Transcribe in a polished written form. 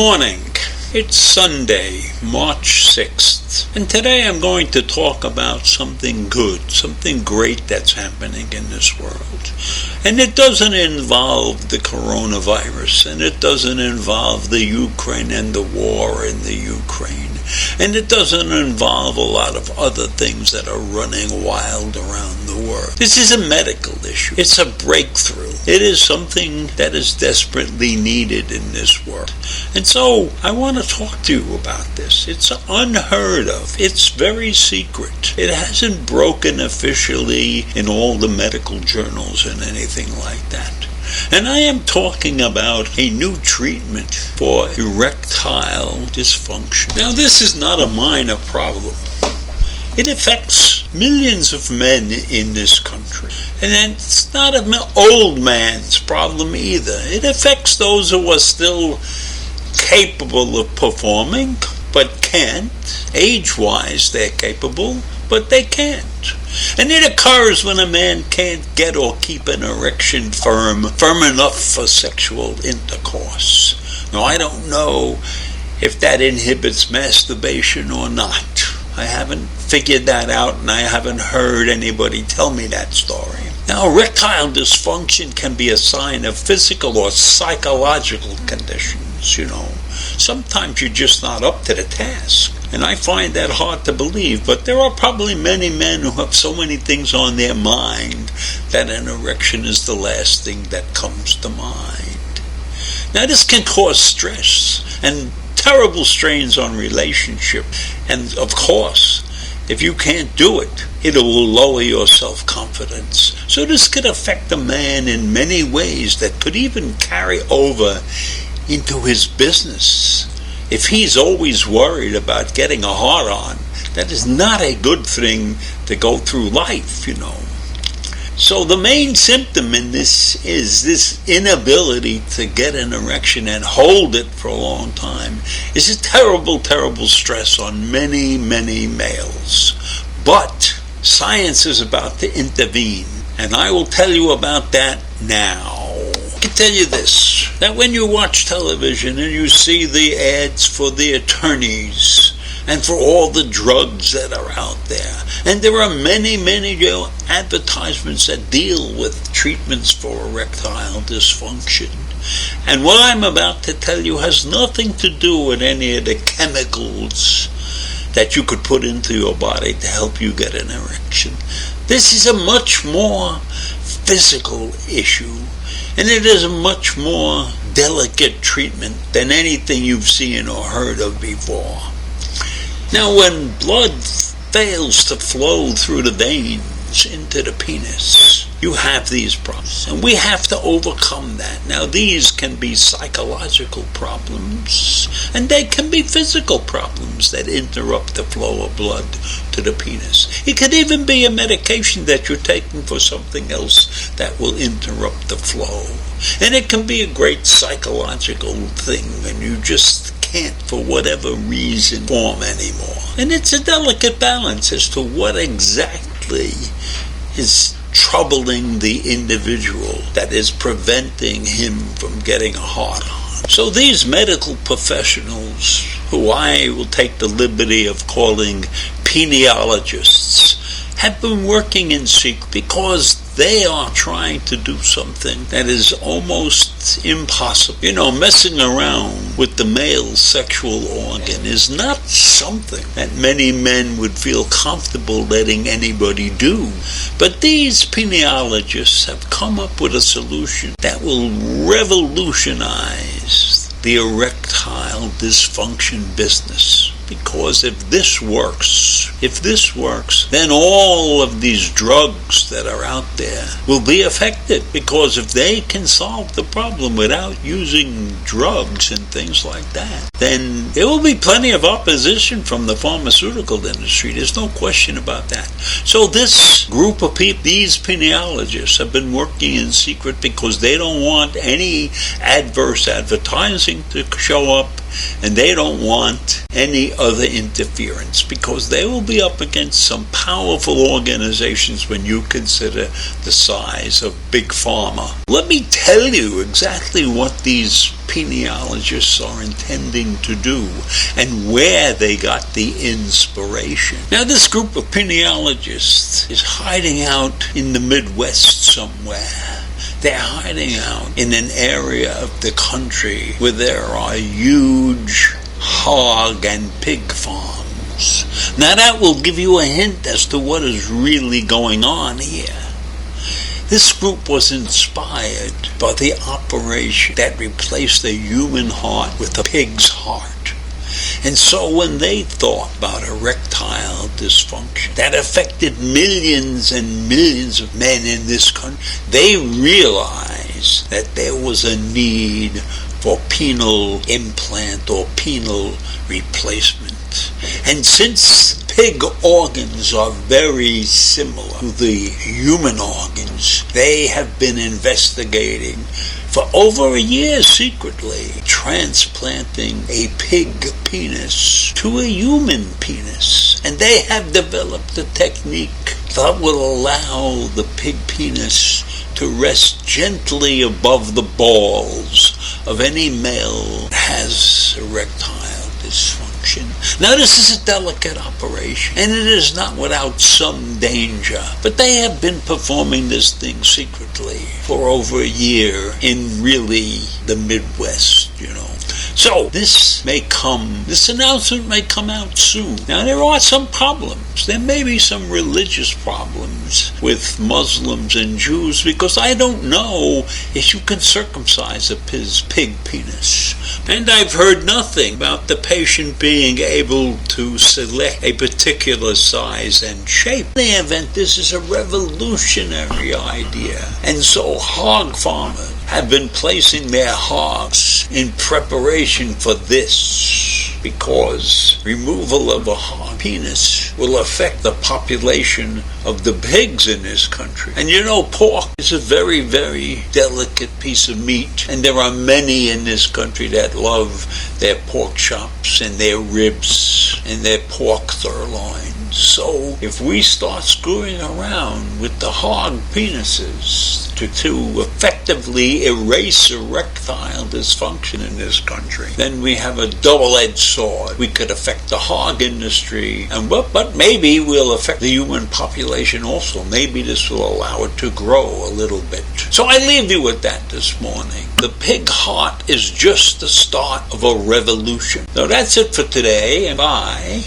morning. It's Sunday, March 6th, and today I'm going to talk about something good, something great that's happening in this world. And it doesn't involve the coronavirus, and it doesn't involve the Ukraine and the war in the Ukraine, and it doesn't involve a lot of other things that are running wild around the world. This is a medical issue. It's a breakthrough. It is something that is desperately needed in this world. And so I want to talk to you about this. It's unheard of. It's very secret. It hasn't broken officially in all the medical journals and anything like that. And I am talking about a new treatment for erectile dysfunction. Now, this is not a minor problem. It affects millions of men in this country. And it's not an old man's problem either. It affects those who are still capable of performing, but can't. Age-wise, they're capable, but they can't. And it occurs when a man can't get or keep an erection firm enough for sexual intercourse. Now, I don't know if that inhibits masturbation or not. I haven't figured that out, and I haven't heard anybody tell me that story. Now, erectile dysfunction can be a sign of physical or psychological conditions, Sometimes you're just not up to the task. And I find that hard to believe, but there are probably many men who have so many things on their mind that an erection is the last thing that comes to mind. Now, this can cause stress and terrible strains on relationship. And of course, if you can't do it, it will lower your self-confidence. So this could affect a man in many ways that could even carry over into his business. If he's always worried about getting a hard-on, that is not a good thing to go through life, So the main symptom in this is this inability to get an erection and hold it for a long time is a terrible, terrible stress on many, many males. But science is about to intervene, and I will tell you about that now. I can tell you this, that when you watch television and you see the ads for the attorneys and for all the drugs that are out there, and there are many, many advertisements that deal with treatments for erectile dysfunction. And what I'm about to tell you has nothing to do with any of the chemicals that you could put into your body to help you get an erection. This is a much more physical issue, and it is a much more delicate treatment than anything you've seen or heard of before. Now, when blood fails to flow through the veins into the penis, you have these problems, and we have to overcome that. Now, these can be psychological problems, and they can be physical problems that interrupt the flow of blood to the penis. It could even be a medication that you're taking for something else that will interrupt the flow. And it can be a great psychological thing when you just can't, for whatever reason, form anymore. And it's a delicate balance as to what exactly is troubling the individual that is preventing him from getting a hard-on. So these medical professionals, who I will take the liberty of calling peniologists, have been working in secret because they are trying to do something that is almost impossible. Messing around with the male sexual organ is not something that many men would feel comfortable letting anybody do. But these peniologists have come up with a solution that will revolutionize the erectile dysfunction business. Because if this works, then all of these drugs that are out there will be affected. Because if they can solve the problem without using drugs and things like that, then there will be plenty of opposition from the pharmaceutical industry. There's no question about that. So this group of people, these peniologists, have been working in secret because they don't want any adverse advertising to show up. and they don't want any other interference because they will be up against some powerful organizations when you consider the size of Big Pharma. Let me tell you exactly what these pineologists are intending to do and where they got the inspiration. Now, this group of pineologists is hiding out in the Midwest somewhere. They're hiding out in an area of the country where there are huge hog and pig farms. Now, that will give you a hint as to what is really going on here. This group was inspired by the operation that replaced the human heart with a pig's heart. And so when they thought about erectile dysfunction that affected millions and millions of men in this country, they realized that there was a need for penile implant or penile replacement. And since pig organs are very similar to the human organs, they have been investigating for over a year secretly, transplanting a pig penis to a human penis. And they have developed a technique that will allow the pig penis to rest gently above the balls of any male that has erectile dysfunction. Now, this is a delicate operation, and it is not without some danger, but they have been performing this thing secretly for over a year in really the Midwest, So this announcement may come out soon. Now, there are some problems. There may be some religious problems with Muslims and Jews, because I don't know if you can circumcise a pig penis. And I've heard nothing about the patient being able to select a particular size and shape. In the event, this is a revolutionary idea. And so hog farmers have been placing their hogs in preparation for this, because removal of a hog penis will affect the population of the pigs in this country. And pork is a very, very delicate piece of meat, and there are many in this country that love their pork chops and their ribs and their pork sirloin. So if we start screwing around with the hog penises to effectively erase erectile dysfunction in this country, then we have a double-edged sword. We could affect the hog industry, but maybe we'll affect the human population also. Maybe this will allow it to grow a little bit. So I leave you with that this morning. The pig heart is just the start of a revolution. So that's it for today, and bye.